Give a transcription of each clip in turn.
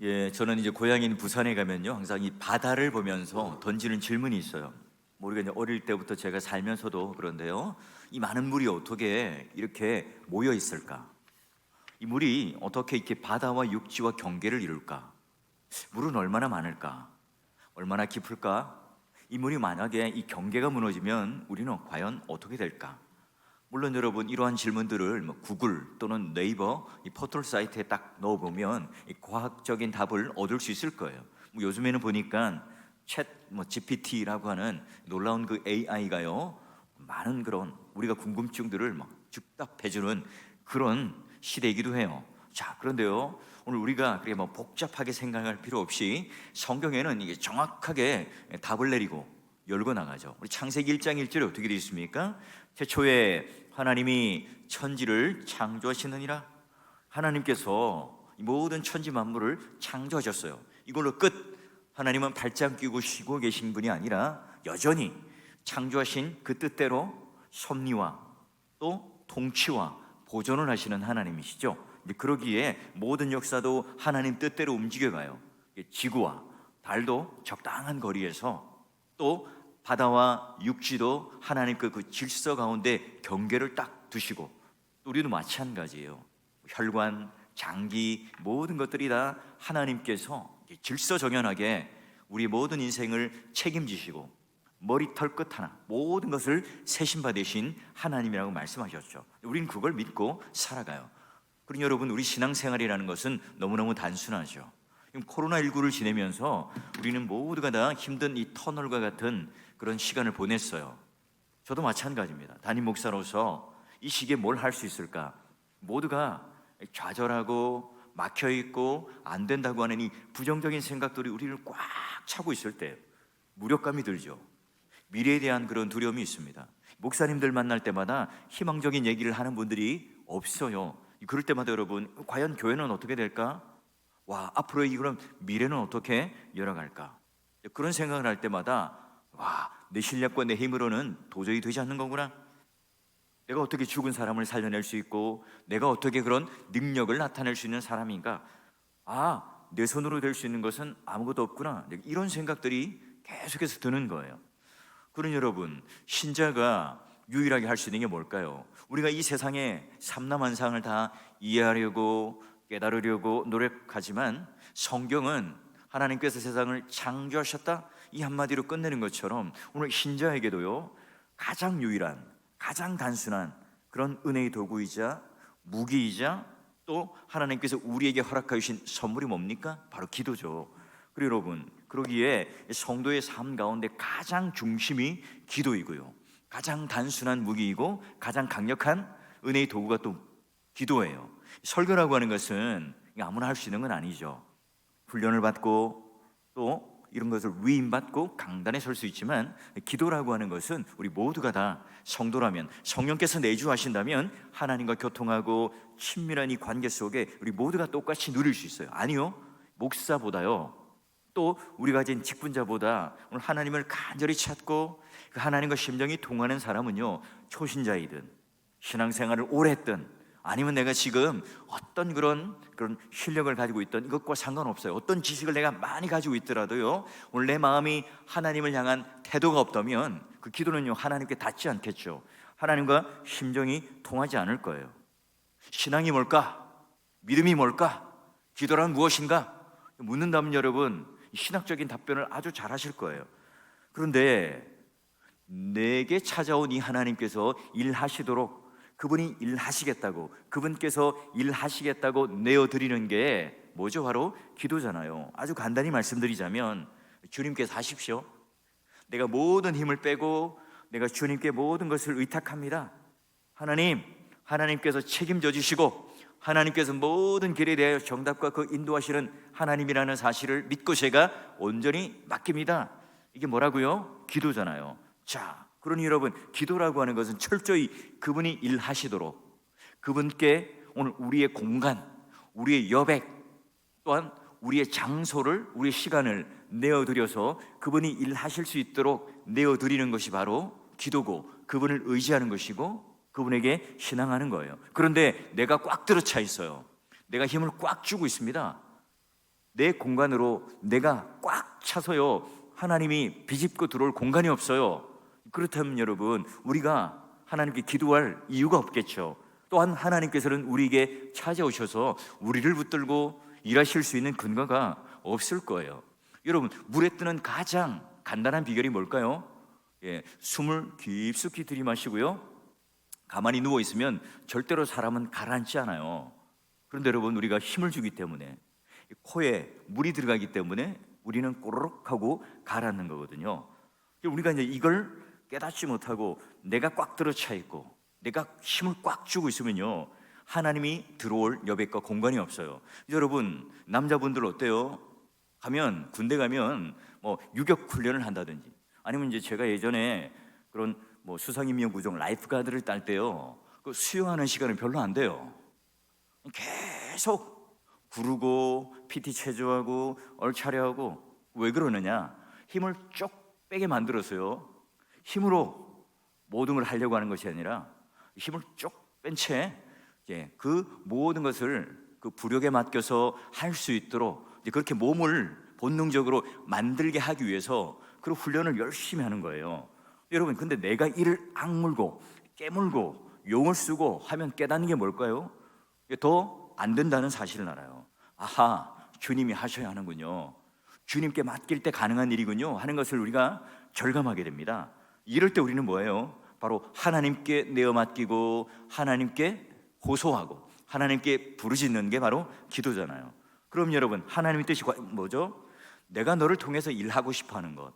예, 저는 이제 고향인 부산에 가면요, 항상 이 바다를 보면서 던지는 질문이 있어요. 뭐 우리가 이제 어릴 때부터 제가 살면서도 그런데요, 이 많은 물이 어떻게 이렇게 모여 있을까? 이 물이 어떻게 이렇게 바다와 육지와 경계를 이룰까? 물은 얼마나 많을까? 얼마나 깊을까? 이 물이 만약에 이 경계가 무너지면 우리는 과연 어떻게 될까? 물론 여러분, 이러한 질문들을 뭐 구글 또는 네이버 이 포털 사이트에 딱 넣어보면 이 과학적인 답을 얻을 수 있을 거예요. 뭐 요즘에는 보니까 챗 GPT라고 하는 놀라운 그 AI가요, 많은 그런 우리가 궁금증들을 막 즉답해주는 그런 시대이기도 해요. 자, 그런데요, 오늘 우리가 그렇게 뭐 복잡하게 생각할 필요 없이 성경에는 이게 정확하게 답을 내리고 열고 나가죠. 우리 창세기 1장 1절에 어떻게 되어 있습니까? 태초에 하나님이 천지를 창조하시느니라. 하나님께서 이 모든 천지 만물을 창조하셨어요. 이걸로 끝. 하나님은 발장 끼고 쉬고 계신 분이 아니라 여전히 창조하신 그 뜻대로 섭리와 또 통치와 보존을 하시는 하나님이시죠. 그러기에 모든 역사도 하나님 뜻대로 움직여가요. 지구와 달도 적당한 거리에서, 또 바다와 육지도 하나님 그 질서 가운데 경계를 딱 두시고, 우리도 마찬가지예요. 혈관, 장기, 모든 것들이 다 하나님께서 질서정연하게 우리 모든 인생을 책임지시고 머리털 끝 하나 모든 것을 세심받으신 하나님이라고 말씀하셨죠. 우리는 그걸 믿고 살아가요. 그럼 여러분, 우리 신앙생활이라는 것은 너무너무 단순하죠. 코로나19를 지내면서 우리는 모두가 다 힘든 이 터널과 같은 그런 시간을 보냈어요. 저도 마찬가지입니다. 담임 목사로서 이 시기에 뭘 할 수 있을까? 모두가 좌절하고 막혀있고 안 된다고 하는 이 부정적인 생각들이 우리를 꽉 차고 있을 때 무력감이 들죠. 미래에 대한 그런 두려움이 있습니다. 목사님들 만날 때마다 희망적인 얘기를 하는 분들이 없어요. 그럴 때마다 여러분, 과연 교회는 어떻게 될까? 와, 앞으로의 그런 미래는 어떻게 열어갈까? 그런 생각을 할 때마다 와, 내 실력과 내 힘으로는 도저히 되지 않는 거구나. 내가 어떻게 죽은 사람을 살려낼 수 있고, 내가 어떻게 그런 능력을 나타낼 수 있는 사람인가? 아, 내 손으로 될 수 있는 것은 아무것도 없구나. 이런 생각들이 계속해서 드는 거예요. 그런 여러분, 신자가 유일하게 할 수 있는 게 뭘까요? 우리가 이 세상의 삼라만상을 다 이해하려고 깨달으려고 노력하지만, 성경은 하나님께서 세상을 창조하셨다 이 한마디로 끝내는 것처럼 오늘 신자에게도요, 가장 유일한, 가장 단순한 그런 은혜의 도구이자 무기이자 또 하나님께서 우리에게 허락하여 주신 선물이 뭡니까? 바로 기도죠. 그리고 여러분, 그러기에 성도의 삶 가운데 가장 중심이 기도이고요, 가장 단순한 무기이고 가장 강력한 은혜의 도구가 또 기도예요. 설교라고 하는 것은 아무나 할 수 있는 건 아니죠. 훈련을 받고 또 이런 것을 위임받고 강단에 설 수 있지만, 기도라고 하는 것은 우리 모두가 다 성도라면, 성령께서 내주하신다면 하나님과 교통하고 친밀한 이 관계 속에 우리 모두가 똑같이 누릴 수 있어요. 아니요, 목사보다요, 또 우리가 가진 직분자보다 오늘 하나님을 간절히 찾고 그 하나님과 심정이 통하는 사람은요, 초신자이든 신앙생활을 오래 했든 아니면 내가 지금 어떤 그런 실력을 가지고 있던 이것과 상관없어요. 어떤 지식을 내가 많이 가지고 있더라도요, 오늘 내 마음이 하나님을 향한 태도가 없다면 그 기도는요, 하나님께 닿지 않겠죠. 하나님과 심정이 통하지 않을 거예요. 신앙이 뭘까? 믿음이 뭘까? 기도란 무엇인가? 묻는다면 여러분, 신학적인 답변을 아주 잘 하실 거예요. 그런데 내게 찾아온 이 하나님께서 일하시도록, 그분이 일하시겠다고, 그분께서 일하시겠다고 내어드리는 게 뭐죠? 바로 기도잖아요. 아주 간단히 말씀드리자면, 주님께서 하십시오. 내가 모든 힘을 빼고 내가 주님께 모든 것을 의탁합니다. 하나님께서 책임져 주시고 하나님께서 모든 길에 대하여 정답과 그 인도하시는 하나님이라는 사실을 믿고 제가 온전히 맡깁니다. 이게 뭐라고요? 기도잖아요. 자, 그러니 여러분, 기도라고 하는 것은 철저히 그분이 일하시도록, 그분께 오늘 우리의 공간, 우리의 여백, 또한 우리의 장소를, 우리의 시간을 내어드려서 그분이 일하실 수 있도록 내어드리는 것이 바로 기도고, 그분을 의지하는 것이고 그분에게 신앙하는 거예요. 그런데 내가 꽉 들어차 있어요. 내가 힘을 꽉 주고 있습니다. 내 공간으로 내가 꽉 차서요 하나님이 비집고 들어올 공간이 없어요. 그렇다면 여러분, 우리가 하나님께 기도할 이유가 없겠죠. 또한 하나님께서는 우리에게 찾아오셔서 우리를 붙들고 일하실 수 있는 근거가 없을 거예요. 여러분, 물에 뜨는 가장 간단한 비결이 뭘까요? 숨을 깊숙이 들이마시고요, 가만히 누워 있으면 절대로 사람은 가라앉지 않아요. 그런데 여러분, 우리가 힘을 주기 때문에, 코에 물이 들어가기 때문에 우리는 꼬르륵 하고 가라앉는 거거든요. 우리가 이제 이걸 깨닫지 못하고 내가 꽉 들어차 있고 내가 힘을 꽉 주고 있으면요, 하나님이 들어올 여백과 공간이 없어요. 여러분, 남자분들 어때요? 가면, 군대 가면 뭐 유격 훈련을 한다든지, 아니면 이제 제가 예전에 그런 뭐 수상임용 구정 라이프가드를 딸 때요, 그 수영하는 시간은 별로 안 돼요. 계속 구르고 PT 체조하고 얼차려하고. 왜 그러느냐? 힘을 쭉 빼게 만들었어요. 힘으로 모든 걸 하려고 하는 것이 아니라 힘을 쭉 뺀 채 그 모든 것을 그 부력에 맡겨서 할 수 있도록 그렇게 몸을 본능적으로 만들게 하기 위해서 그런 훈련을 열심히 하는 거예요. 여러분, 근데 내가 이를 악물고 깨물고 용을 쓰고 하면 깨닫는 게 뭘까요? 더 안 된다는 사실을 알아요. 아하, 주님이 하셔야 하는군요, 주님께 맡길 때 가능한 일이군요 하는 것을 우리가 절감하게 됩니다. 이럴 때 우리는 뭐예요? 바로 하나님께 내어 맡기고 하나님께 호소하고 하나님께 부르짖는 게 바로 기도잖아요. 그럼 여러분, 하나님의 뜻이 뭐죠? 내가 너를 통해서 일하고 싶어 하는 것,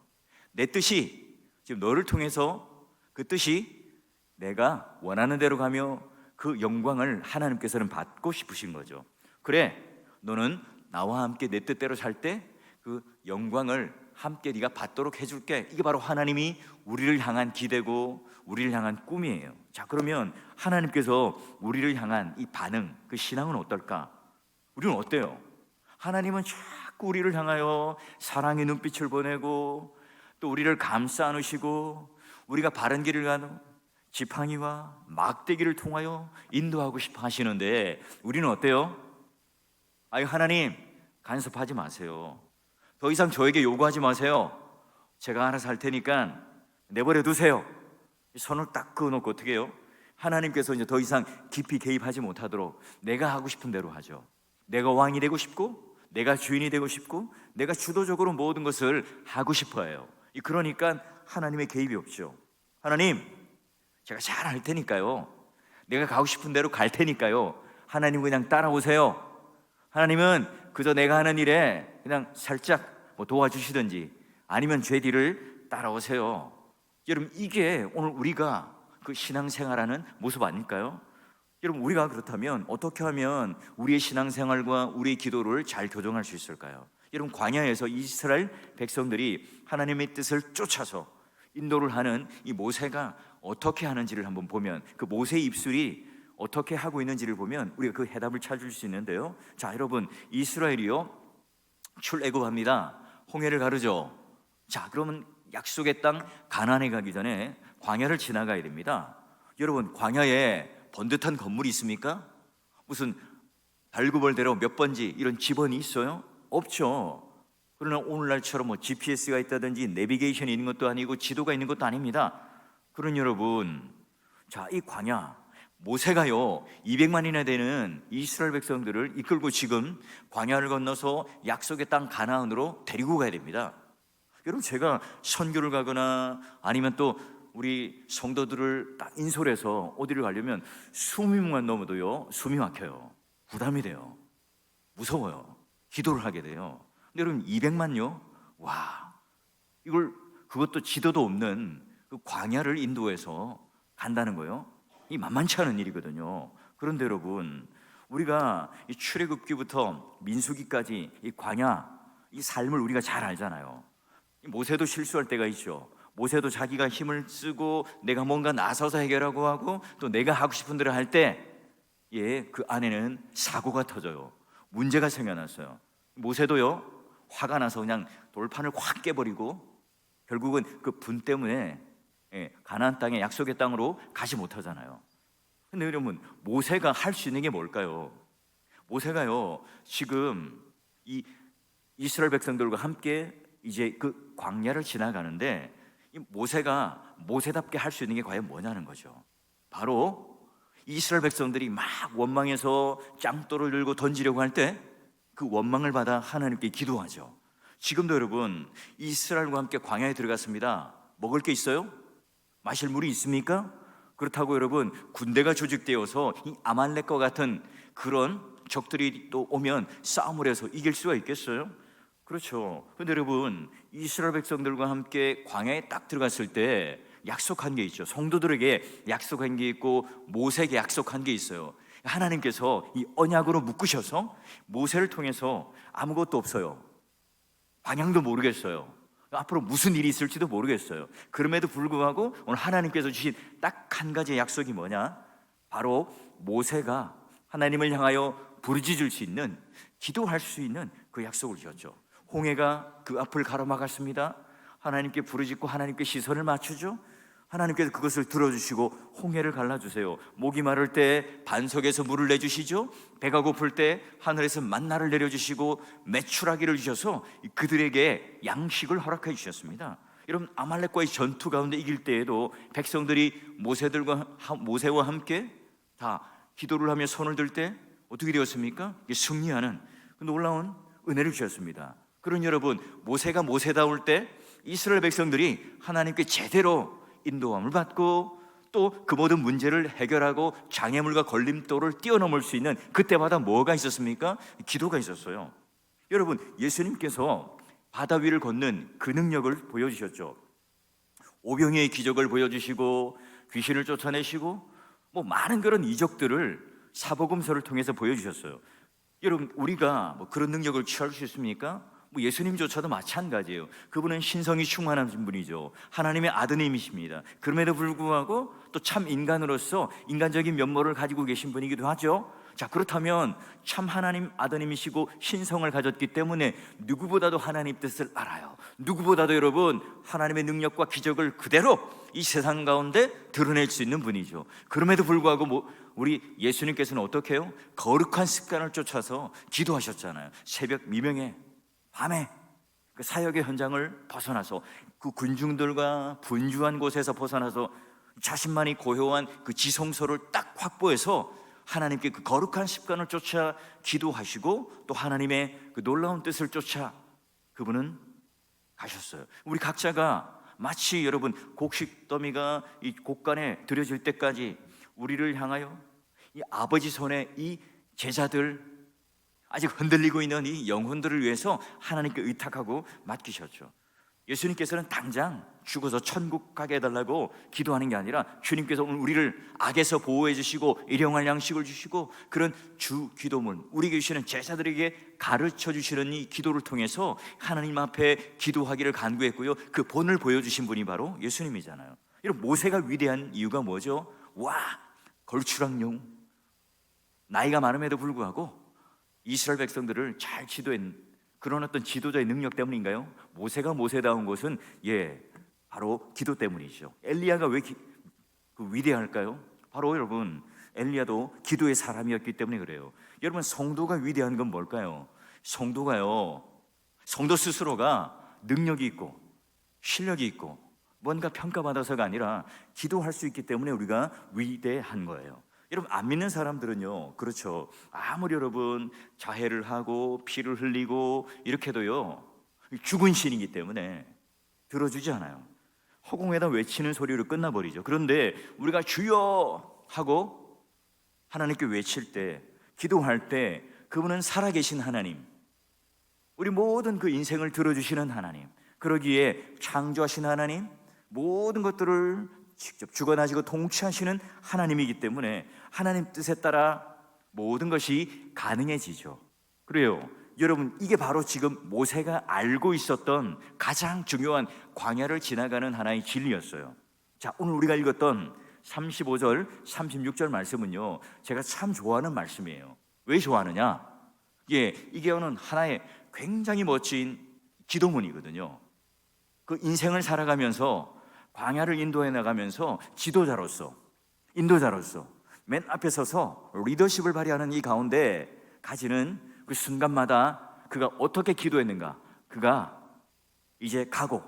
내 뜻이 지금 너를 통해서, 그 뜻이 내가 원하는 대로 가며 그 영광을 하나님께서는 받고 싶으신 거죠. 그래, 너는 나와 함께 내 뜻대로 살 때 그 영광을 함께 네가 받도록 해줄게. 이게 바로 하나님이 우리를 향한 기대고 우리를 향한 꿈이에요. 자, 그러면 하나님께서 우리를 향한 이 반응, 그 신앙은 어떨까? 우리는 어때요? 하나님은 자꾸 우리를 향하여 사랑의 눈빛을 보내고 또 우리를 감싸 안으시고 우리가 바른 길을 가는 지팡이와 막대기를 통하여 인도하고 싶어 하시는데, 우리는 어때요? 아유, 하나님 간섭하지 마세요. 더 이상 저에게 요구하지 마세요. 제가 알아서 할 테니까 내버려 두세요. 손을 딱 그어놓고 어떻게 해요? 하나님께서 이제 더 이상 깊이 개입하지 못하도록 내가 하고 싶은 대로 하죠. 내가 왕이 되고 싶고 내가 주인이 되고 싶고 내가 주도적으로 모든 것을 하고 싶어 해요. 그러니까 하나님의 개입이 없죠. 하나님, 제가 잘 할 테니까요, 내가 가고 싶은 대로 갈 테니까요, 하나님 그냥 따라오세요. 하나님은 그저 내가 하는 일에 그냥 살짝 뭐 도와주시든지 아니면 제 뒤를 따라오세요. 여러분, 이게 오늘 우리가 그 신앙생활하는 모습 아닐까요? 여러분, 우리가 그렇다면 어떻게 하면 우리의 신앙생활과 우리의 기도를 잘 교정할 수 있을까요? 여러분, 광야에서 이스라엘 백성들이 하나님의 뜻을 쫓아서 인도를 하는 이 모세가 어떻게 하는지를 한번 보면, 그 모세의 입술이 어떻게 하고 있는지를 보면 우리가 그 해답을 찾을 수 있는데요. 자, 여러분, 이스라엘이요 출애굽합니다. 홍해를 가르죠. 자, 그러면 약속의 땅 가나안에 가기 전에 광야를 지나가야 됩니다. 여러분, 광야에 번듯한 건물이 있습니까? 무슨 발구벌대로 몇 번지 이런 지번이 있어요? 없죠. 그러나 오늘날처럼 뭐 GPS가 있다든지 내비게이션이 있는 것도 아니고 지도가 있는 것도 아닙니다. 그런 여러분, 자, 이 광야, 모세가요 200만이나 되는 이스라엘 백성들을 이끌고 지금 광야를 건너서 약속의 땅 가나안으로 데리고 가야 됩니다. 여러분, 제가 선교를 가거나 아니면 또 우리 성도들을 딱 인솔해서 어디를 가려면 숨이만 넘어도요 숨이 막혀요. 부담이 돼요. 무서워요. 기도를 하게 돼요. 근데 여러분, 200만요? 와, 이걸 그것도 지도도 없는 그 광야를 인도해서 간다는 거예요. 이 만만치 않은 일이거든요. 그런데 여러분, 우리가 이 출애굽기부터 민수기까지 이 광야, 이 삶을 우리가 잘 알잖아요. 모세도 실수할 때가 있죠. 모세도 자기가 힘을 쓰고 내가 뭔가 나서서 해결하고 하고 또 내가 하고 싶은 대로 할 때 그 안에는 사고가 터져요. 문제가 생겨났어요. 모세도요 화가 나서 그냥 돌판을 확 깨버리고 결국은 그 분 때문에 가나안 땅의 약속의 땅으로 가지 못하잖아요. 근데 여러분, 모세가 할 수 있는 게 뭘까요? 모세가요 지금 이 이스라엘 백성들과 함께 이제 그 광야를 지나가는데, 이 모세가 모세답게 할 수 있는 게 과연 뭐냐는 거죠. 바로 이스라엘 백성들이 막 원망해서 짱돌을 들고 던지려고 할 때 그 원망을 받아 하나님께 기도하죠. 지금도 여러분, 이스라엘과 함께 광야에 들어갔습니다. 먹을 게 있어요? 마실 물이 있습니까? 그렇다고 여러분, 군대가 조직되어서 이 아말렉과 같은 그런 적들이 또 오면 싸움을 해서 이길 수가 있겠어요? 그렇죠. 근데 여러분, 이스라엘 백성들과 함께 광야에 딱 들어갔을 때 약속한 게 있죠. 성도들에게 약속한 게 있고 모세에게 약속한 게 있어요. 하나님께서 이 언약으로 묶으셔서 모세를 통해서 아무것도 없어요. 방향도 모르겠어요. 앞으로 무슨 일이 있을지도 모르겠어요. 그럼에도 불구하고 오늘 하나님께서 주신 딱 한 가지 약속이 뭐냐? 바로 모세가 하나님을 향하여 부르짖을 수 있는, 기도할 수 있는 그 약속을 주셨죠. 홍해가 그 앞을 가로막았습니다. 하나님께 부르짖고 하나님께 시선을 맞추죠. 하나님께서 그것을 들어주시고 홍해를 갈라주세요. 목이 마를 때 반석에서 물을 내주시죠. 배가 고플 때 하늘에서 만나를 내려주시고 메추라기를 주셔서 그들에게 양식을 허락해 주셨습니다. 여러분, 아말렉과의 전투 가운데 이길 때에도 백성들이 모세와 함께 다 기도를 하며 손을 들 때 어떻게 되었습니까? 승리하는 그 놀라운 은혜를 주셨습니다. 그런 여러분, 모세가 모세다울 때 이스라엘 백성들이 하나님께 제대로 인도함을 받고 또 그 모든 문제를 해결하고 장애물과 걸림돌을 뛰어넘을 수 있는, 그때마다 뭐가 있었습니까? 기도가 있었어요. 여러분, 예수님께서 바다 위를 걷는 그 능력을 보여주셨죠. 오병이의 기적을 보여주시고 귀신을 쫓아내시고 뭐 많은 그런 이적들을 사복음서를 통해서 보여주셨어요. 여러분, 우리가 뭐 그런 능력을 취할 수 있습니까? 뭐 예수님조차도 마찬가지예요. 그분은 신성이 충만하신 분이죠. 하나님의 아드님이십니다. 그럼에도 불구하고 또 참 인간으로서 인간적인 면모를 가지고 계신 분이기도 하죠. 자, 그렇다면 참 하나님 아드님이시고 신성을 가졌기 때문에 누구보다도 하나님 뜻을 알아요. 누구보다도 여러분, 하나님의 능력과 기적을 그대로 이 세상 가운데 드러낼 수 있는 분이죠. 그럼에도 불구하고 우리 예수님께서는 어떻게 해요? 거룩한 습관을 쫓아서 기도하셨잖아요. 새벽 미명에, 밤에 그 사역의 현장을 벗어나서 그 군중들과 분주한 곳에서 벗어나서 자신만이 고요한 그 지성소를 딱 확보해서 하나님께 그 거룩한 습관을 쫓아 기도하시고 또 하나님의 그 놀라운 뜻을 쫓아 그분은 가셨어요. 우리 각자가 마치 여러분, 곡식 더미가 이 곡간에 들여질 때까지 우리를 향하여 이 아버지 손에 이 제자들, 아직 흔들리고 있는 이 영혼들을 위해서 하나님께 의탁하고 맡기셨죠. 예수님께서는 당장 죽어서 천국 가게 해달라고 기도하는 게 아니라 주님께서 오늘 우리를 악에서 보호해 주시고 일용할 양식을 주시고 그런 주 기도문, 우리에게 주시는 제자들에게 가르쳐 주시는 이 기도를 통해서 하나님 앞에 기도하기를 간구했고요, 그 본을 보여주신 분이 바로 예수님이잖아요. 여러분, 모세가 위대한 이유가 뭐죠? 와, 걸추락용, 나이가 많음에도 불구하고 이스라엘 백성들을 잘 지도한 그런 어떤 지도자의 능력 때문인가요? 모세가 모세다운 것은 바로 기도 때문이죠. 엘리야가 왜 위대할까요? 바로 여러분, 엘리야도 기도의 사람이었기 때문에 그래요. 여러분, 성도가 위대한 건 뭘까요? 성도 스스로가 능력이 있고 실력이 있고 뭔가 평가받아서가 아니라 기도할 수 있기 때문에 우리가 위대한 거예요. 여러분, 안 믿는 사람들은요, 그렇죠, 아무리 여러분 자해를 하고 피를 흘리고 이렇게 해도요, 죽은 신이기 때문에 들어주지 않아요. 허공에다 외치는 소리로 끝나버리죠. 그런데 우리가 주여 하고 하나님께 외칠 때, 기도할 때 그분은 살아계신 하나님, 우리 모든 그 인생을 들어주시는 하나님, 그러기에 창조하신 하나님, 모든 것들을 직접 주관하시고 통치하시는 하나님이기 때문에 하나님 뜻에 따라 모든 것이 가능해지죠. 그래요. 여러분, 이게 바로 지금 모세가 알고 있었던 가장 중요한 광야를 지나가는 하나의 진리였어요. 자, 오늘 우리가 읽었던 35절, 36절 말씀은요, 제가 참 좋아하는 말씀이에요. 왜 좋아하느냐? 이게 오늘 하나의 굉장히 멋진 기도문이거든요. 그 인생을 살아가면서 광야를 인도해 나가면서 지도자로서, 인도자로서 맨 앞에 서서 리더십을 발휘하는 이 가운데 가지는 그 순간마다 그가 어떻게 기도했는가? 그가 이제 가고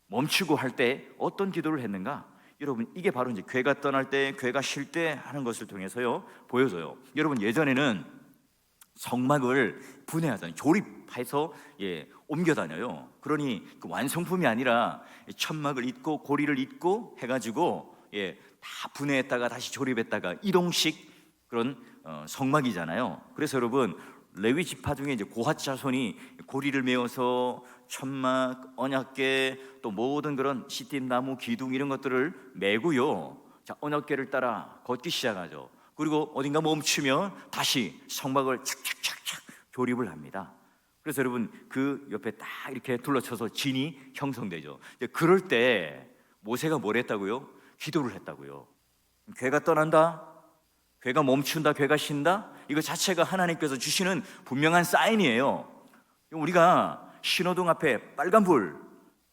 멈추고 할 때 어떤 기도를 했는가? 여러분, 이게 바로 이제 괴가 떠날 때, 괴가 쉴 때 하는 것을 통해서요 보여줘요. 여러분, 예전에는 성막을 분해하잖아요. 조립해서 옮겨 다녀요. 그러니 그 완성품이 아니라 천막을 잇고 고리를 잇고 해가지고 다 분해했다가 다시 조립했다가 이동식 그런 성막이잖아요. 그래서 여러분, 레위 지파 중에 이제 고핫 자손이 고리를 메어서 천막, 언약궤, 또 모든 그런 시띠 나무, 기둥 이런 것들을 메고요, 자, 언약궤를 따라 걷기 시작하죠. 그리고 어딘가 멈추면 다시 성막을 착착착착 조립을 합니다. 그래서 여러분, 그 옆에 딱 이렇게 둘러쳐서 진이 형성되죠. 그럴 때 모세가 뭘 했다고요? 기도를 했다고요. 괴가 떠난다, 괴가 멈춘다, 괴가 쉰다, 이거 자체가 하나님께서 주시는 분명한 사인이에요. 우리가 신호등 앞에 빨간불,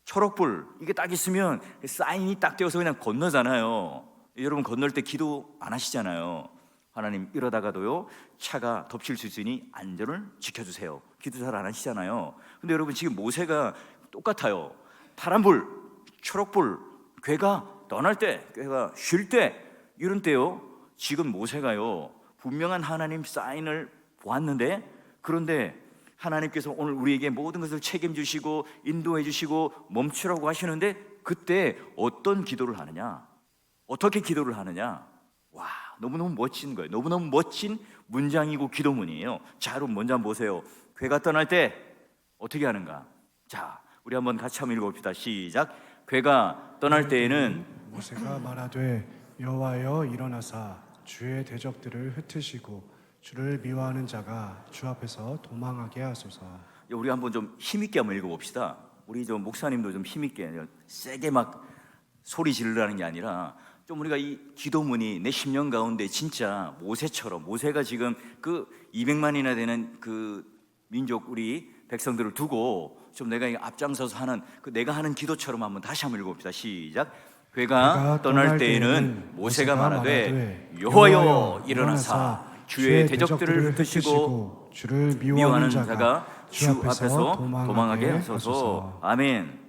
초록불 이게 딱 있으면 사인이 딱 되어서 그냥 건너잖아요. 여러분, 건널 때 기도 안 하시잖아요. 하나님, 이러다가도요 차가 덮칠 수 있으니 안전을 지켜주세요. 기도 잘 안 하시잖아요. 근데 여러분, 지금 모세가 똑같아요. 파란불, 초록불, 괴가 떠날 때, 괴가 쉴 때, 이런 때요, 지금 모세가요 분명한 하나님 사인을 보았는데, 그런데 하나님께서 오늘 우리에게 모든 것을 책임지시고 인도해 주시고 멈추라고 하시는데, 그때 어떤 기도를 하느냐, 어떻게 기도를 하느냐, 와, 너무너무 멋진 거예요. 너무너무 멋진 문장이고 기도문이에요. 자, 여러분, 먼저 한번 보세요. 괴가 떠날 때 어떻게 하는가? 자, 우리 한번 같이 한번 읽어봅시다. 시작. 괴가 떠날 때에는 모세가 말하되 여호와여 일어나사 주의 대적들을 흩으시고 주를 미워하는 자가 주 앞에서 도망하게 하소서. 우리 한번 좀 힘있게 한번 읽어봅시다. 우리 좀 목사님도 좀 힘있게, 세게 막 소리 지르라는 게 아니라 좀 우리가 이 기도문이 내 심령 가운데 진짜 모세처럼, 모세가 지금 그 200만이나 되는 그 민족 우리 백성들을 두고 좀 내가 앞장서서 하는 그 내가 하는 기도처럼 한번 다시 한번 읽어봅시다. 시작. 괴가 떠날 때에는 모세가 말하되 여호와여 일어나사 주의 대적들을 흩으시고 주를 미워하는 자가 주 앞에서 도망하게 하소서. 아멘.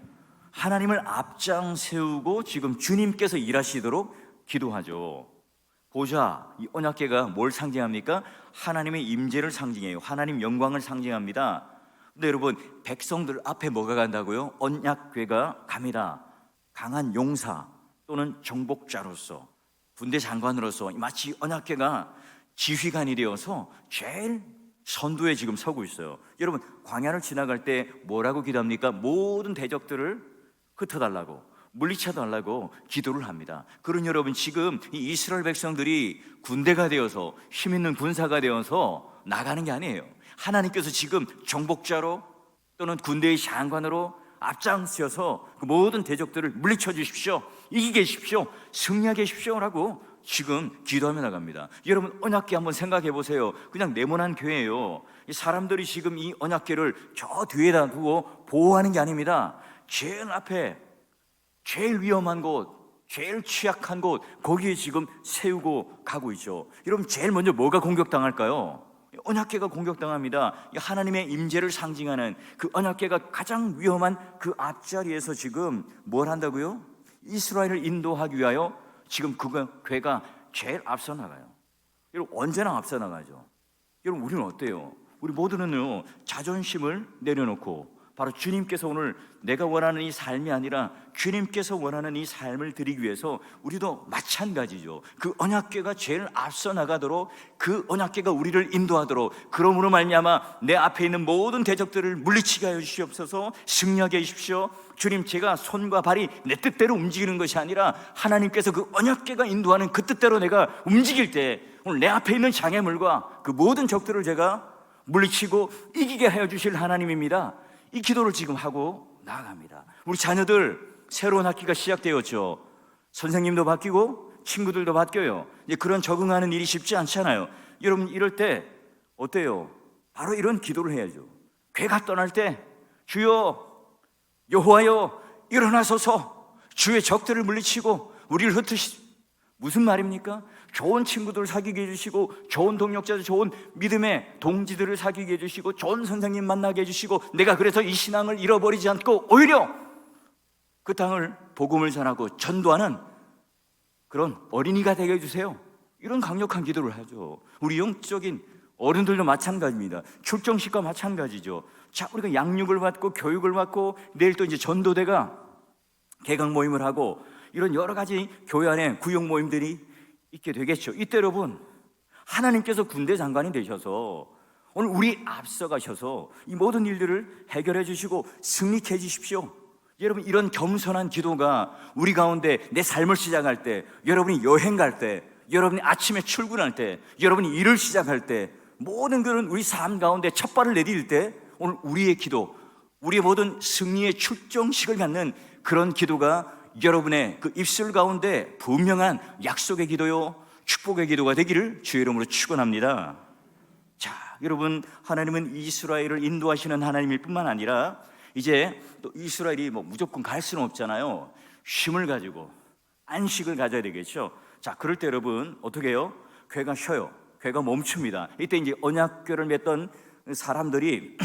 하나님을 앞장 세우고 지금 주님께서 일하시도록 기도하죠. 보자, 이 언약궤가 뭘 상징합니까? 하나님의 임재를 상징해요. 하나님 영광을 상징합니다. 근데 여러분, 백성들 앞에 뭐가 간다고요? 언약궤가 갑니다. 강한 용사 또는 정복자로서, 군대 장관으로서 마치 언약궤가 지휘관이 되어서 제일 선두에 지금 서고 있어요. 여러분, 광야를 지나갈 때 뭐라고 기도합니까? 모든 대적들을 흩어달라고, 물리쳐달라고 기도를 합니다. 그런 여러분, 지금 이 이스라엘 백성들이 군대가 되어서 힘 있는 군사가 되어서 나가는 게 아니에요. 하나님께서 지금 정복자로 또는 군대의 장관으로 앞장서서 그 모든 대적들을 물리쳐 주십시오, 이기게 해주십시오, 승리하게 해주십시오라고 지금 기도하며 나갑니다. 여러분, 언약궤 한번 생각해 보세요. 그냥 네모난 교회예요. 이 사람들이 지금 이 언약궤를 저 뒤에다 두고 보호하는 게 아닙니다. 제일 앞에, 제일 위험한 곳, 제일 취약한 곳, 거기에 지금 세우고 가고 있죠. 여러분, 제일 먼저 뭐가 공격당할까요? 언약궤가 공격당합니다. 하나님의 임재를 상징하는 그 언약궤가 가장 위험한 그 앞자리에서 지금 뭘 한다고요? 이스라엘을 인도하기 위하여 지금 그 궤가 제일 앞서 나가요. 여러분, 언제나 앞서 나가죠. 여러분, 우리는 어때요? 우리 모두는요, 자존심을 내려놓고 바로 주님께서 오늘 내가 원하는 이 삶이 아니라 주님께서 원하는 이 삶을 드리기 위해서 우리도 마찬가지죠. 그 언약궤가 제일 앞서 나가도록, 그 언약궤가 우리를 인도하도록, 그러므로 말미암아 내 앞에 있는 모든 대적들을 물리치게 하여 주시옵소서. 승리하게 해주십시오. 주님, 제가 손과 발이 내 뜻대로 움직이는 것이 아니라 하나님께서 그 언약궤가 인도하는 그 뜻대로 내가 움직일 때 오늘 내 앞에 있는 장애물과 그 모든 적들을 제가 물리치고 이기게 하여 주실 하나님입니다. 이 기도를 지금 하고 나아갑니다. 우리 자녀들 새로운 학기가 시작되었죠. 선생님도 바뀌고 친구들도 바뀌어요. 이제 그런 적응하는 일이 쉽지 않잖아요. 여러분, 이럴 때 어때요? 바로 이런 기도를 해야죠. 괴가 떠날 때 주여 여호와여 일어나소서, 주의 적들을 물리치고 우리를 흩으시. 무슨 말입니까? 좋은 친구들 사귀게 해주시고, 좋은 동력자, 좋은 믿음의 동지들을 사귀게 해주시고, 좋은 선생님 만나게 해주시고, 내가 그래서 이 신앙을 잃어버리지 않고 오히려 그 땅을 복음을 전하고 전도하는 그런 어린이가 되게 해주세요. 이런 강력한 기도를 하죠. 우리 영적인 어른들도 마찬가지입니다. 출정식과 마찬가지죠. 자, 우리가 양육을 받고 교육을 받고 내일 또 이제 전도대가 개강 모임을 하고 이런 여러 가지 교회 안에 구역 모임들이 있게 되겠죠. 이때 여러분, 하나님께서 군대 장관이 되셔서 오늘 우리 앞서가셔서 이 모든 일들을 해결해 주시고 승리케 해 주십시오. 여러분, 이런 겸손한 기도가 우리 가운데 내 삶을 시작할 때, 여러분이 여행 갈 때, 여러분이 아침에 출근할 때, 여러분이 일을 시작할 때, 모든 그런 우리 삶 가운데 첫 발을 내디딜 때 오늘 우리의 기도, 우리의 모든 승리의 출정식을 갖는 그런 기도가 여러분의 그 입술 가운데 분명한 약속의 기도요, 축복의 기도가 되기를 주의 이름으로 축원합니다. 자, 여러분, 하나님은 이스라엘을 인도하시는 하나님일 뿐만 아니라 이제 또 이스라엘이 뭐 무조건 갈 수는 없잖아요. 쉼을 가지고 안식을 가져야 되겠죠. 자, 그럴 때 여러분 어떻게 해요? 괴가 쉬어요. 괴가 멈춥니다. 이때 이제 언약궤를 맸던 사람들이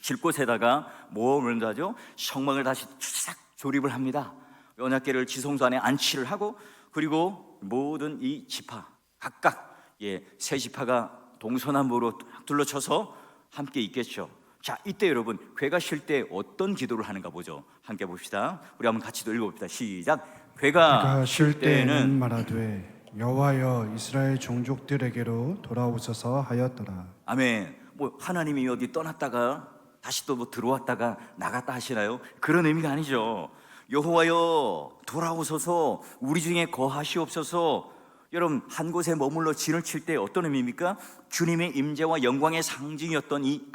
질 곳에다가 뭘 하죠? 성막을 다시 싹 조립을 합니다. 언약궤를 지성소 안에 안치를 하고, 그리고 모든 이 지파 각각 세 지파가 동서남북으로 둘러쳐서 함께 있겠죠. 자, 이때 여러분 괴가 쉴 때 어떤 기도를 하는가 보죠. 함께 봅시다. 우리 한번 같이 또 읽어봅시다. 시작. 괴가 쉴 때는 말하되 여호와여 이스라엘 종족들에게로 돌아오소서 하였더라. 아멘. 뭐 하나님이 어디 떠났다가 다시 또 뭐 들어왔다가 나갔다 하시나요? 그런 의미가 아니죠. 여호와여 돌아오소서, 우리 중에 거하시옵소서. 여러분, 한 곳에 머물러 진을 칠 때 어떤 의미입니까? 주님의 임재와 영광의 상징이었던 이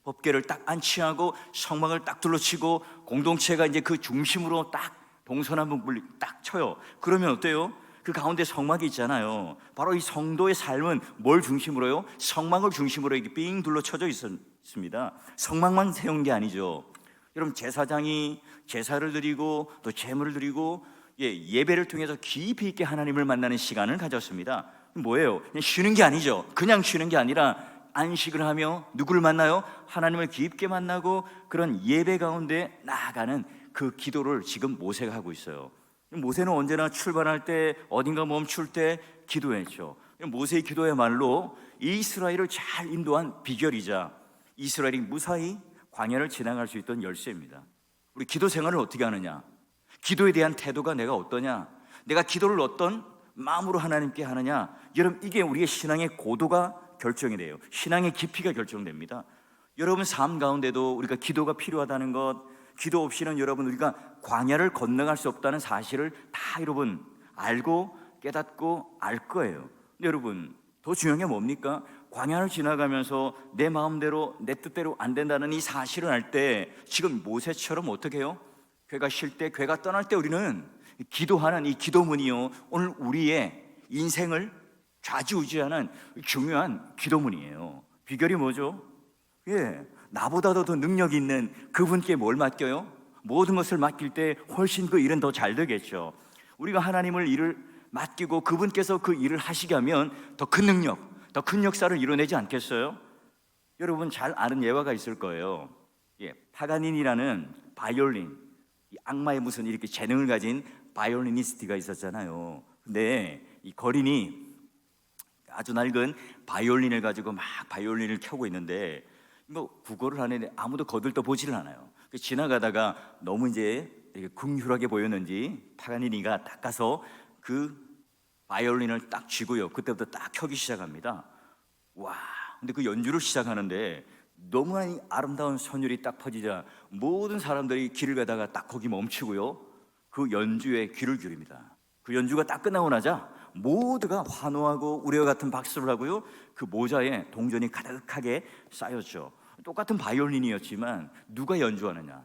법궤를 딱 안치하고 성막을 딱 둘러치고 공동체가 이제 그 중심으로 딱 동서남북을 딱 쳐요. 그러면 어때요? 그 가운데 성막이 있잖아요. 바로 이 성도의 삶은 뭘 중심으로요? 성막을 중심으로 이렇게 삥 둘러쳐져 있습니다. 성막만 세운 게 아니죠. 여러분, 제사장이 제사를 드리고 또 제물을 드리고 예배를 통해서 깊이 있게 하나님을 만나는 시간을 가졌습니다. 뭐예요? 그냥 쉬는 게 아니죠. 그냥 쉬는 게 아니라 안식을 하며 누구를 만나요? 하나님을 깊게 만나고 그런 예배 가운데 나아가는 그 기도를 지금 모세가 하고 있어요. 모세는 언제나 출발할 때, 어딘가 멈출 때 기도했죠. 모세의 기도야말로 이스라엘을 잘 인도한 비결이자 이스라엘이 무사히 광야를 지나갈 수 있던 열쇠입니다. 우리 기도 생활을 어떻게 하느냐? 기도에 대한 태도가 내가 어떠냐? 내가 기도를 어떤 마음으로 하나님께 하느냐? 여러분, 이게 우리의 신앙의 고도가 결정이 돼요. 신앙의 깊이가 결정됩니다. 여러분 삶 가운데도 우리가 기도가 필요하다는 것, 기도 없이는 여러분 우리가 광야를 건너갈 수 없다는 사실을 다 여러분 알고 깨닫고 알 거예요. 근데 여러분, 더 중요한 게 뭡니까? 광야를 지나가면서 내 마음대로 내 뜻대로 안 된다는 이 사실을 알 때 지금 모세처럼 어떻게 해요? 괴가 쉴 때, 괴가 떠날 때 우리는 기도하는 이 기도문이요, 오늘 우리의 인생을 좌지우지하는 중요한 기도문이에요. 비결이 뭐죠? 나보다도 더 능력 있는 그분께 뭘 맡겨요? 모든 것을 맡길 때 훨씬 그 일은 더 잘 되겠죠. 우리가 하나님을 일을 맡기고 그분께서 그 일을 하시게 하면 더 큰 능력, 더 큰 역사를 이뤄내지 않겠어요? 여러분 잘 아는 예화가 있을 거예요. 파가닌이라는 바이올린, 악마의 무슨 이렇게 재능을 가진 바이올리니스트가 있었잖아요. 근데 이 거린이 아주 낡은 바이올린을 가지고 막 바이올린을 켜고 있는데 뭐 구걸을 하는데 아무도 거들떠 보지를 않아요. 지나가다가 너무 이제 이렇게 긍휼하게 보였는지 파가니니가 딱 가서 그 바이올린을 딱 쥐고요, 그때부터 딱 켜기 시작합니다. 와, 근데 그 연주를 시작하는데 너무 아름다운 선율이 딱 퍼지자 모든 사람들이 길을 가다가 딱 거기 멈추고요, 그 연주에 귀를 기울입니다. 그 연주가 딱 끝나고 나자 모두가 환호하고 우레와 같은 박수를 하고요, 그 모자에 동전이 가득하게 쌓였죠. 똑같은 바이올린이었지만 누가 연주하느냐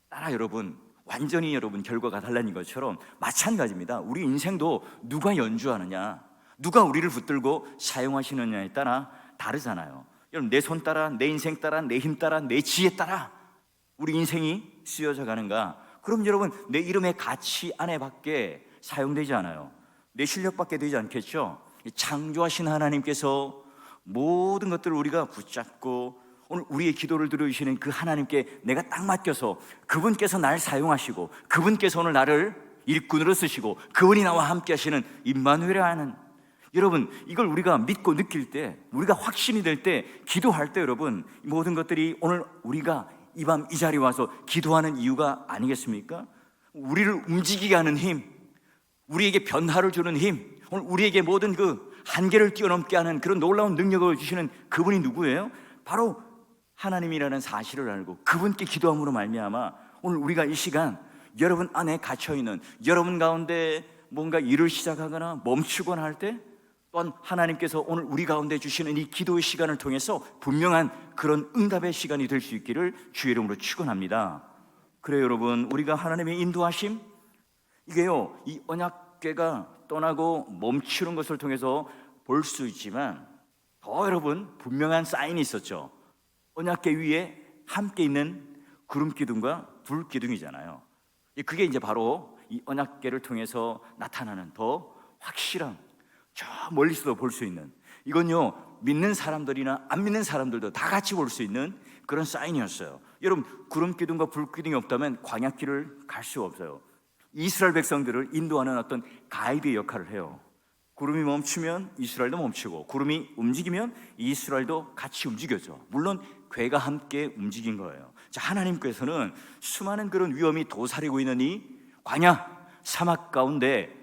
따라 여러분 완전히 여러분 결과가 달라진 것처럼 마찬가지입니다. 우리 인생도 누가 연주하느냐, 누가 우리를 붙들고 사용하시느냐에 따라 다르잖아요. 여러분, 내 손 따라, 내 인생 따라, 내 힘 따라, 내 지혜 따라 우리 인생이 쓰여져 가는가? 그럼 여러분 내 이름의 가치 안에 밖에 사용되지 않아요. 내 실력밖에 되지 않겠죠. 창조하신 하나님께서 모든 것들을 우리가 붙잡고 오늘 우리의 기도를 들어주시는 그 하나님께 내가 딱 맡겨서 그분께서 날 사용하시고 그분께서 오늘 나를 일꾼으로 쓰시고 그분이 나와 함께 하시는 임마누엘을 아는, 여러분 이걸 우리가 믿고 느낄 때, 우리가 확신이 될 때, 기도할 때 여러분 이 모든 것들이 오늘 우리가 이 밤 이 자리에 와서 기도하는 이유가 아니겠습니까? 우리를 움직이게 하는 힘, 우리에게 변화를 주는 힘, 오늘 우리에게 모든 그 한계를 뛰어넘게 하는 그런 놀라운 능력을 주시는 그분이 누구예요? 바로 하나님이라는 사실을 알고 그분께 기도함으로 말미암아 오늘 우리가 이 시간 여러분 안에 갇혀있는, 여러분 가운데 뭔가 일을 시작하거나 멈추거나 할 때 또한 하나님께서 오늘 우리 가운데 주시는 이 기도의 시간을 통해서 분명한 그런 응답의 시간이 될 수 있기를 주의 이름으로 축원합니다. 그래요 여러분, 우리가 하나님의 인도하심, 이게요 이 언약궤가 떠나고 멈추는 것을 통해서 볼 수 있지만 더 여러분 분명한 사인이 있었죠. 언약궤 위에 함께 있는 구름 기둥과 불 기둥이잖아요. 그게 이제 바로 이 언약궤를 통해서 나타나는 더 확실한, 저 멀리서도 볼 수 있는, 이건요 믿는 사람들이나 안 믿는 사람들도 다 같이 볼 수 있는 그런 사인이었어요. 여러분 구름 기둥과 불 기둥이 없다면 광야길을 갈 수가 없어요. 이스라엘 백성들을 인도하는 어떤 가이드의 역할을 해요. 구름이 멈추면 이스라엘도 멈추고 구름이 움직이면 이스라엘도 같이 움직여져. 물론 궤가 함께 움직인 거예요. 자, 하나님께서는 수많은 그런 위험이 도사리고 있는 이 광야 사막 가운데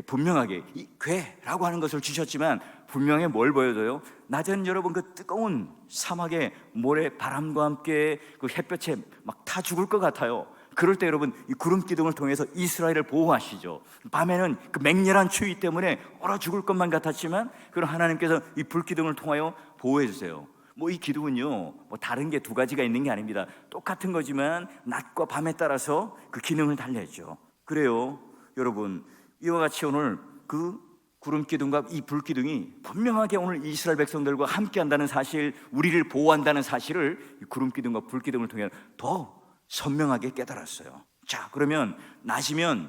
분명하게 이 궤라고 하는 것을 주셨지만 분명히 뭘 보여줘요? 낮에는 여러분 그 뜨거운 사막의 모래 바람과 함께 그 햇볕에 막 타 죽을 것 같아요. 그럴 때 여러분 이 구름 기둥을 통해서 이스라엘을 보호하시죠. 밤에는 그 맹렬한 추위 때문에 얼어 죽을 것만 같았지만 그런 하나님께서 이 불 기둥을 통하여 보호해 주세요. 뭐 이 기둥은요 뭐 다른 게 두 가지가 있는 게 아닙니다. 똑같은 거지만 낮과 밤에 따라서 그 기능을 달리했죠. 그래요 여러분, 이와 같이 오늘 그 구름 기둥과 이 불 기둥이 분명하게 오늘 이스라엘 백성들과 함께 한다는 사실, 우리를 보호한다는 사실을 이 구름 기둥과 불 기둥을 통해 더 선명하게 깨달았어요. 자, 그러면 낮이면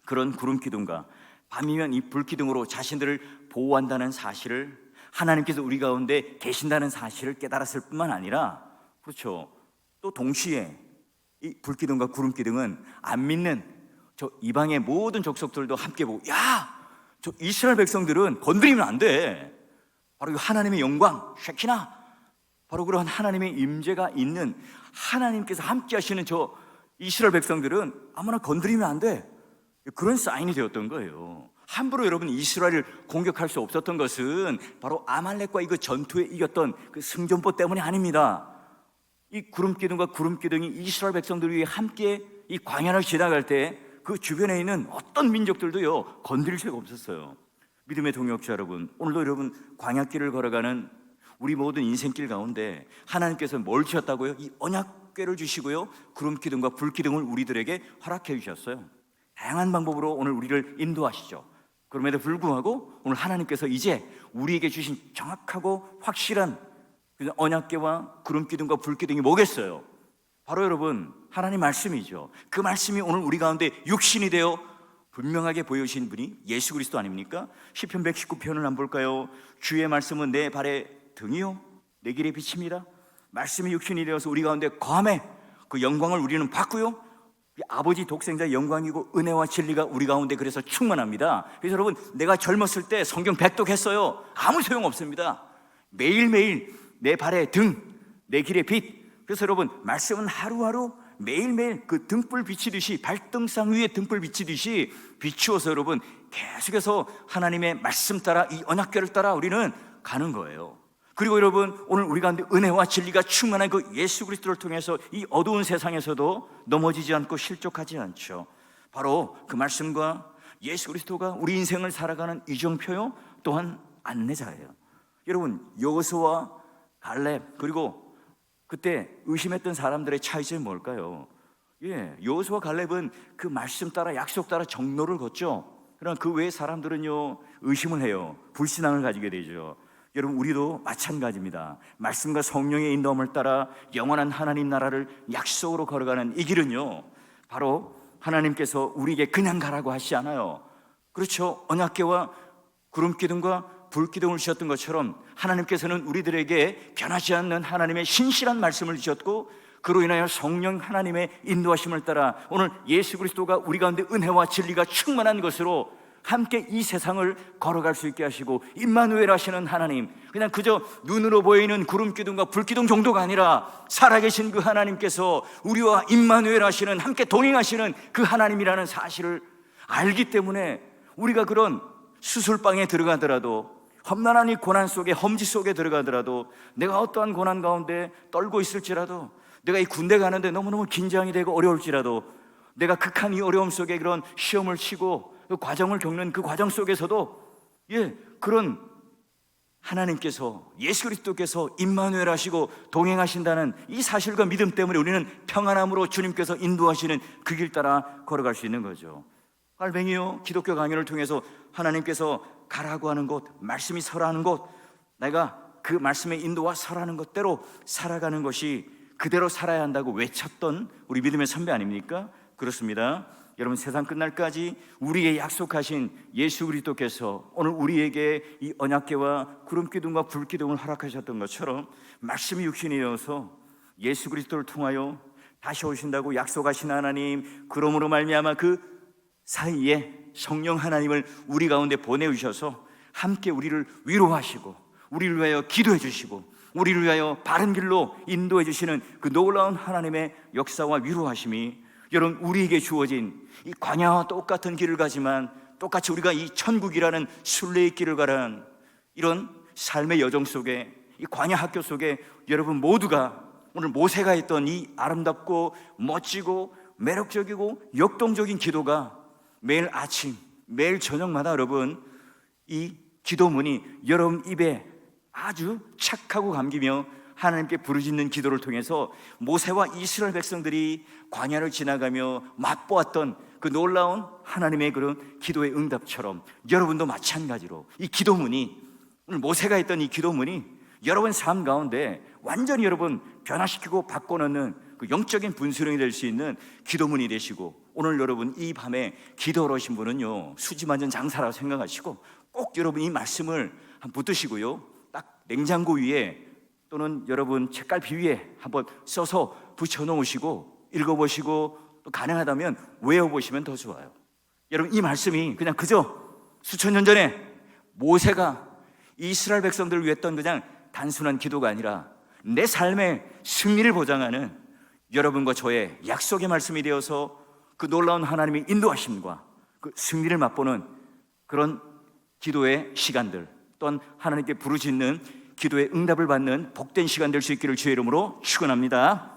그런 구름 기둥과 밤이면 이 불 기둥으로 자신들을 보호한다는 사실을, 하나님께서 우리 가운데 계신다는 사실을 깨달았을 뿐만 아니라, 그렇죠, 또 동시에 이 불 기둥과 구름 기둥은 안 믿는 저 이방의 모든 족속들도 함께 보고, 야, 저 이스라엘 백성들은 건드리면 안 돼. 바로 이 하나님의 영광, 쉐키나, 바로 그런 하나님의 임재가 있는, 하나님께서 함께 하시는 저 이스라엘 백성들은 아무나 건드리면 안 돼. 그런 사인이 되었던 거예요. 함부로 여러분 이스라엘을 공격할 수 없었던 것은 바로 아말렉과 이 그 전투에 이겼던 그 승전보 때문이 아닙니다. 이 구름 기둥과 구름 기둥이 이스라엘 백성들 위해 함께 이 광야를 지나갈 때 그 주변에 있는 어떤 민족들도요 건드릴 수가 없었어요. 믿음의 동역자 여러분, 오늘도 여러분 광야길을 걸어가는 우리 모든 인생길 가운데 하나님께서 뭘 주셨다고요? 이 언약궤를 주시고요 구름 기둥과 불 기둥을 우리들에게 허락해 주셨어요. 다양한 방법으로 오늘 우리를 인도하시죠. 그럼에도 불구하고 오늘 하나님께서 이제 우리에게 주신 정확하고 확실한 언약궤와 구름 기둥과 불 기둥이 뭐겠어요? 바로 여러분 하나님 말씀이죠. 그 말씀이 오늘 우리 가운데 육신이 되어 분명하게 보여주신 분이 예수 그리스도 아닙니까? 시편 119편을 한번 볼까요? 주의 말씀은 내 발의 등이요 내 길의 빛입니다. 말씀이 육신이 되어서 우리 가운데 거함에 그 영광을 우리는 받고요, 아버지 독생자의 영광이고 은혜와 진리가 우리 가운데 그래서 충만합니다. 그래서 여러분 내가 젊었을 때 성경 백독했어요. 아무 소용없습니다. 매일매일 내 발의 등, 내 길의 빛. 그래서 여러분 말씀은 하루하루 매일매일 그 등불 비치듯이, 발등상 위에 등불 비치듯이 비추어서 여러분 계속해서 하나님의 말씀 따라 이 언약궤를 따라 우리는 가는 거예요. 그리고 여러분 오늘 우리 가운데 은혜와 진리가 충만한 그 예수 그리스도를 통해서 이 어두운 세상에서도 넘어지지 않고 실족하지 않죠. 바로 그 말씀과 예수 그리스도가 우리 인생을 살아가는 이정표요 또한 안내자예요. 여러분 여호수아와 갈렙, 그리고 그때 의심했던 사람들의 차이점이 뭘까요? 여호수아와 갈렙은 그 말씀 따라 약속 따라 정로를 걷죠. 그러나 그 외의 사람들은요 의심을 해요. 불신앙을 가지게 되죠. 여러분 우리도 마찬가지입니다. 말씀과 성령의 인도함을 따라 영원한 하나님 나라를 약속으로 걸어가는 이 길은요 바로 하나님께서 우리에게 그냥 가라고 하시지 않아요. 그렇죠. 언약궤와 구름 기둥과 불 기둥을 주셨던 것처럼 하나님께서는 우리들에게 변하지 않는 하나님의 신실한 말씀을 주셨고, 그로 인하여 성령 하나님의 인도하심을 따라 오늘 예수 그리스도가 우리 가운데 은혜와 진리가 충만한 것으로 함께 이 세상을 걸어갈 수 있게 하시고, 임마누엘 하시는 하나님, 그냥 그저 눈으로 보이는 구름 기둥과 불 기둥 정도가 아니라 살아계신 그 하나님께서 우리와 임마누엘 하시는, 함께 동행하시는 그 하나님이라는 사실을 알기 때문에 우리가 그런 수술방에 들어가더라도, 험난한 이 고난 속에, 험지 속에 들어가더라도, 내가 어떠한 고난 가운데 떨고 있을지라도, 내가 이 군대 가는데 너무너무 긴장이 되고 어려울지라도, 내가 극한 이 어려움 속에 그런 시험을 치고 그 과정을 겪는 그 과정 속에서도 그런 하나님께서, 예수 그리스도께서 임마누엘 하시고 동행하신다는 이 사실과 믿음 때문에 우리는 평안함으로 주님께서 인도하시는 그 길 따라 걸어갈 수 있는 거죠. 갈뱅이요, 기독교 강연을 통해서 하나님께서 가라고 하는 곳, 말씀이 서라는 곳, 내가 그 말씀의 인도와 서라는 것대로 살아가는 것이, 그대로 살아야 한다고 외쳤던 우리 믿음의 선배 아닙니까? 그렇습니다. 여러분, 세상 끝날까지 우리에게 약속하신 예수 그리스도께서 오늘 우리에게 이 언약궤와 구름 기둥과 불 기둥을 허락하셨던 것처럼 말씀이 육신이 되어서 예수 그리스도를 통하여 다시 오신다고 약속하신 하나님, 그러므로 말미암아 그 사이에 성령 하나님을 우리 가운데 보내주셔서 함께 우리를 위로하시고, 우리를 위하여 기도해 주시고, 우리를 위하여 바른 길로 인도해 주시는 그 놀라운 하나님의 역사와 위로하심이, 여러분, 우리에게 주어진 이 광야와 똑같은 길을 가지만 똑같이 우리가 이 천국이라는 순례의 길을 가라는 이런 삶의 여정 속에, 이 광야 학교 속에 여러분 모두가 오늘 모세가 했던 이 아름답고 멋지고 매력적이고 역동적인 기도가 매일 아침, 매일 저녁마다 여러분 이 기도문이 여러분 입에 아주 착하고 감기며 하나님께 부르짖는 기도를 통해서 모세와 이스라엘 백성들이 광야를 지나가며 맛보았던 그 놀라운 하나님의 그런 기도의 응답처럼 여러분도 마찬가지로 이 기도문이, 오늘 모세가 했던 이 기도문이 여러분 삶 가운데 완전히 여러분 변화시키고 바꿔놓는 그 영적인 분수령이 될 수 있는 기도문이 되시고, 오늘 여러분 이 밤에 기도하러 오신 분은요, 수지만전 장사라고 생각하시고 꼭 여러분 이 말씀을 한번 붙드시고요, 딱 냉장고 위에 또는 여러분 책갈피 위에 한번 써서 붙여놓으시고 읽어보시고, 또 가능하다면 외워보시면 더 좋아요. 여러분, 이 말씀이 그냥 그저 수천 년 전에 모세가 이스라엘 백성들을 위했던 그냥 단순한 기도가 아니라 내 삶의 승리를 보장하는 여러분과 저의 약속의 말씀이 되어서 그 놀라운 하나님의 인도하심과 그 승리를 맛보는 그런 기도의 시간들, 또한 하나님께 부르짖는 기도의 응답을 받는 복된 시간 될 수 있기를 주의 이름으로 축원합니다.